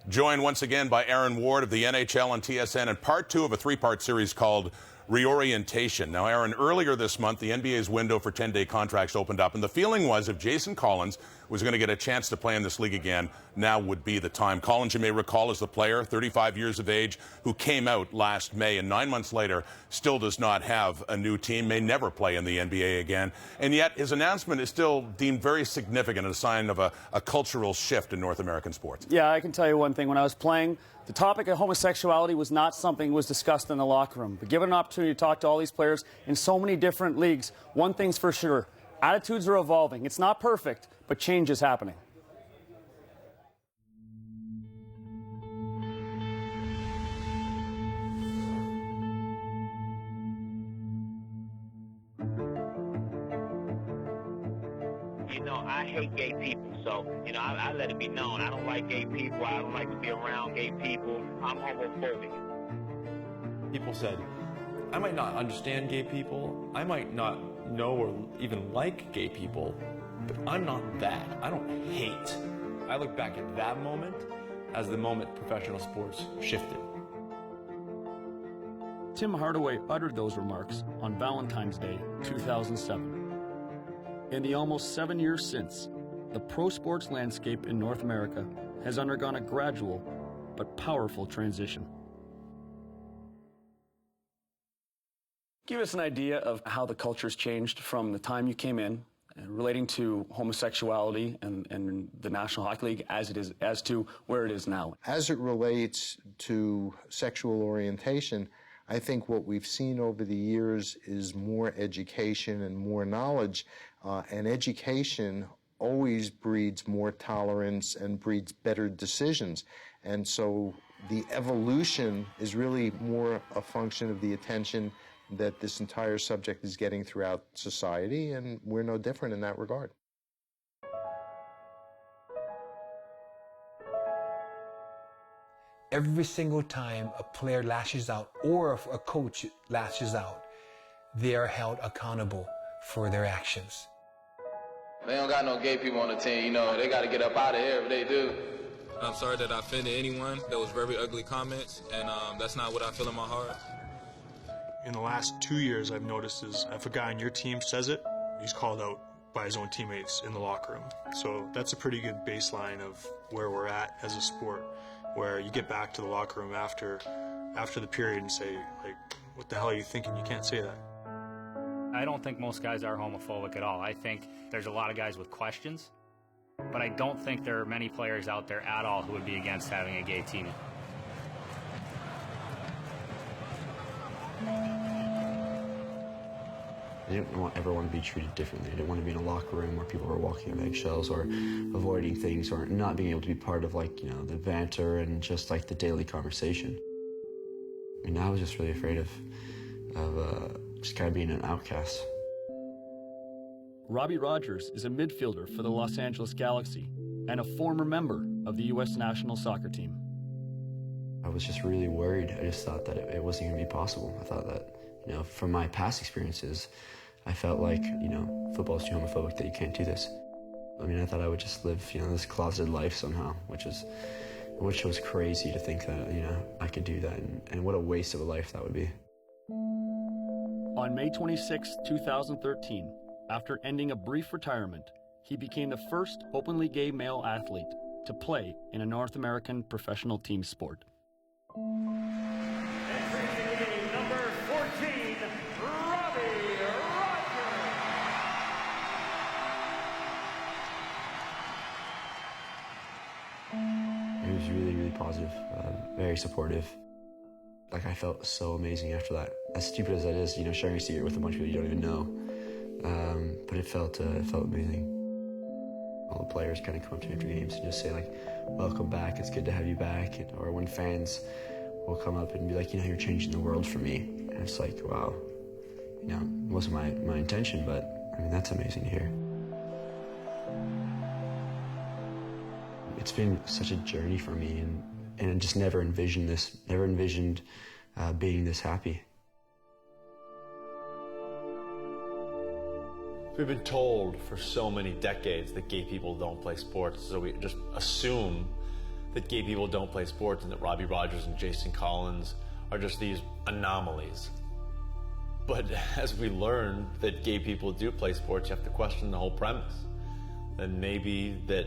Joined once again by Aaron Ward of the NHL and TSN in part two of a three-part series called ReOrientation. Now, Aaron, earlier this month, the NBA's window for 10-day contracts opened up, and the feeling was if Jason Collins was going to get a chance to play in this league again, now would be the time. Collins, you may recall, is the player, 35 years of age, who came out last May, and 9 months later still does not have a new team, may never play in the NBA again, and yet his announcement is still deemed very significant, a sign of a cultural shift in North American sports. Yeah, I can tell you one thing. When I was playing, the topic of homosexuality was not something that was discussed in the locker room. But given an opportunity to talk to all these players in so many different leagues, one thing's for sure. Attitudes are evolving. It's not perfect, but change is happening. You know, I hate gay people, so, you know, I let it be known. I don't like gay people. I don't like to be around gay people. I'm homophobic. People said, I might not understand gay people. I might not know or even like gay people, but I'm not that. I don't hate. I look back at that moment as the moment professional sports shifted. Tim Hardaway uttered those remarks on Valentine's Day 2007. In the almost 7 years since, the pro sports landscape in North America has undergone a gradual but powerful transition. Give us an idea of how the culture's changed from the time you came in relating to homosexuality and the National Hockey League as to where it is now. As it relates to sexual orientation, I think what we've seen over the years is more education and more knowledge, and education always breeds more tolerance and breeds better decisions. And so the evolution is really more a function of the attention that this entire subject is getting throughout society, and we're no different in that regard. Every single time a player lashes out or a coach lashes out, they are held accountable for their actions. They don't got no gay people on the team, you know, they got to get up out of here if they do. I'm sorry that I offended anyone. That was very ugly comments, and that's not what I feel in my heart. In the last 2 years, I've noticed is if a guy on your team says it, he's called out by his own teammates in the locker room. So that's a pretty good baseline of where we're at as a sport, where you get back to the locker room after the period and say, like, what the hell are you thinking? You can't say that. I don't think most guys are homophobic at all. I think there's a lot of guys with questions, but I don't think there are many players out there at all who would be against having a gay team. I didn't ever want to be treated differently. I didn't want to be in a locker room where people were walking on eggshells or avoiding things or not being able to be part of, like, you know, the banter and just like the daily conversation. I mean, I was just really afraid of just kind of being an outcast. Robbie Rogers is a midfielder for the Los Angeles Galaxy and a former member of the U.S. national soccer team. I was just really worried. I just thought that it wasn't going to be possible. I thought that, you know, from my past experiences, I felt like, you know, football's too homophobic, that you can't do this. I mean, I thought I would just live, you know, this closeted life somehow, which was crazy to think that, you know, I could do that, and what a waste of a life that would be. On May 26, 2013, after ending a brief retirement, he became the first openly gay male athlete to play in a North American professional team sport. Number 14, Robbie Rogers. He was really, really positive, very supportive. Like, I felt so amazing after that. As stupid as that is, you know, sharing a secret with a bunch of people you don't even know. But it felt amazing. All the players kind of come up to me after games and just say, like, welcome back, it's good to have you back. Or when fans will come up and be like, you know, you're changing the world for me. And it's like, wow, you know, it wasn't my intention, but I mean, that's amazing to hear. It's been such a journey for me, and I just never envisioned this, being this happy. We've been told for so many decades that gay people don't play sports, so we just assume that gay people don't play sports and that Robbie Rogers and Jason Collins are just these anomalies. But as we learn that gay people do play sports, you have to question the whole premise. And maybe that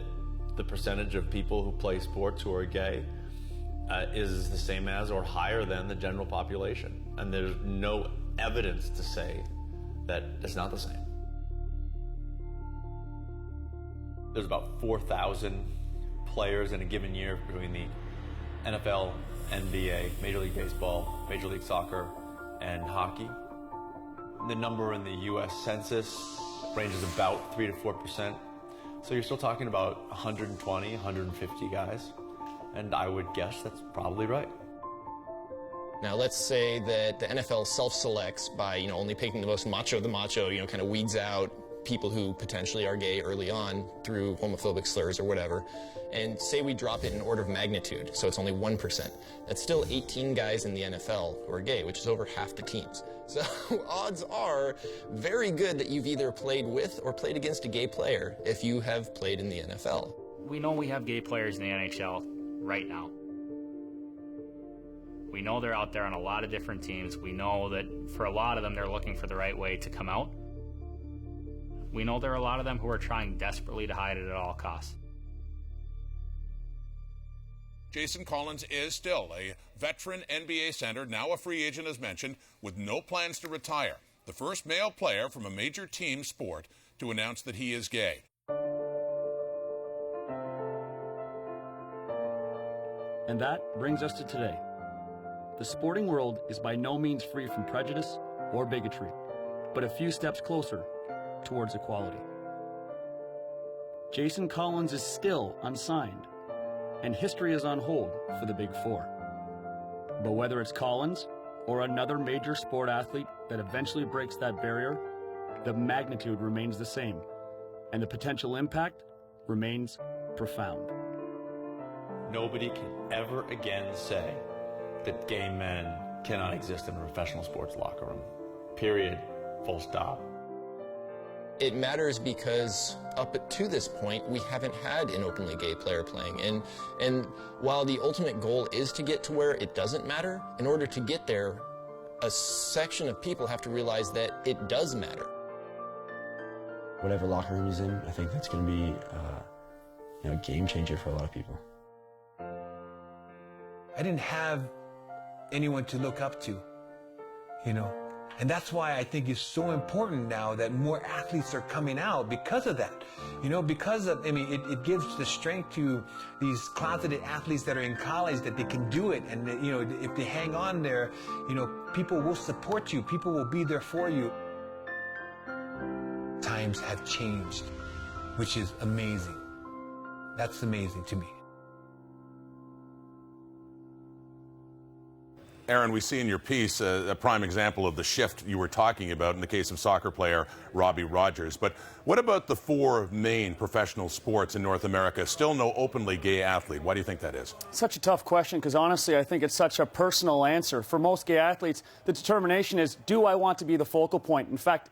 the percentage of people who play sports who are gay is the same as or higher than the general population. And there's no evidence to say that it's not the same. There's about 4,000 players in a given year between the NFL, NBA, Major League Baseball, Major League Soccer, and hockey. The number in the US Census ranges about 3 to 4%. So you're still talking about 120, 150 guys. And I would guess that's probably right. Now let's say that the NFL self-selects by, only picking the most macho of the macho, kind of weeds out people who potentially are gay early on through homophobic slurs or whatever, and say we drop it in order of magnitude, so it's only 1%. That's still 18 guys in the NFL who are gay, which is over half the teams. So odds are very good that you've either played with or played against a gay player if you have played in the NFL. We know we have gay players in the NHL right now. We know they're out there on a lot of different teams. We know that for a lot of them, they're looking for the right way to come out. We know there are a lot of them who are trying desperately to hide it at all costs. Jason Collins is still a veteran NBA center, now a free agent as mentioned, with no plans to retire. The first male player from a major team sport to announce that he is gay. And that brings us to today. The sporting world is by no means free from prejudice or bigotry, but a few steps closer towards equality. Jason Collins is still unsigned, and history is on hold for the Big Four. But whether it's Collins or another major sport athlete that eventually breaks that barrier, the magnitude remains the same, and the potential impact remains profound. Nobody can ever again say that gay men cannot exist in a professional sports locker room. Period. Full stop. It matters because up to this point, we haven't had an openly gay player playing. And while the ultimate goal is to get to where it doesn't matter, in order to get there, a section of people have to realize that it does matter. Whatever locker room he's in, I think that's going to be a game changer for a lot of people. I didn't have anyone to look up to, And that's why I think it's so important now that more athletes are coming out because of that. Because of, it gives the strength to these closeted athletes that are in college that they can do it. And, if they hang on there, people will support you. People will be there for you. Times have changed, which is amazing. That's amazing to me. Aaron, we see in your piece a prime example of the shift you were talking about in the case of soccer player Robbie Rogers. But what about the four main professional sports in North America? Still no openly gay athlete. Why do you think that is? Such a tough question because honestly, I think it's such a personal answer. For most gay athletes, the determination is, do I want to be the focal point? In fact,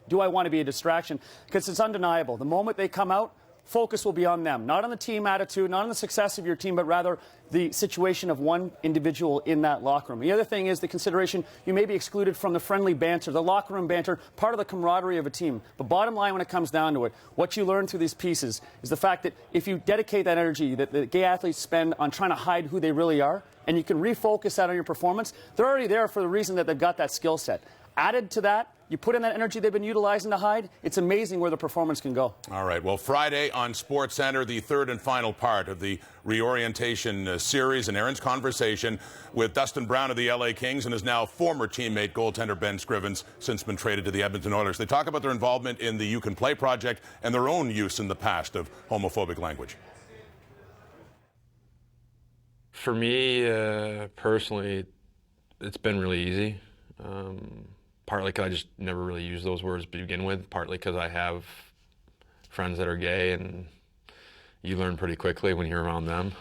do I want to be a distraction? Because it's undeniable. The moment they come out, focus will be on them, not on the team attitude, not on the success of your team, but rather the situation of one individual in that locker room. The other thing is the consideration you may be excluded from the friendly banter, the locker room banter, part of the camaraderie of a team. But bottom line when it comes down to it, what you learn through these pieces is the fact that if you dedicate that energy that the gay athletes spend on trying to hide who they really are, and you can refocus that on your performance, they're already there for the reason that they've got that skill set. Added to that, you put in that energy they've been utilizing to hide, it's amazing where the performance can go. All right. Well, Friday on SportsCenter, the third and final part of the ReOrientation series, and Aaron's conversation with Dustin Brown of the LA Kings and his now former teammate, goaltender Ben Scrivens, since been traded to the Edmonton Oilers. They talk about their involvement in the You Can Play project and their own use in the past of homophobic language. For me, personally, it's been really easy. Partly because I just never really used those words to begin with, partly because I have friends that are gay and you learn pretty quickly when you're around them.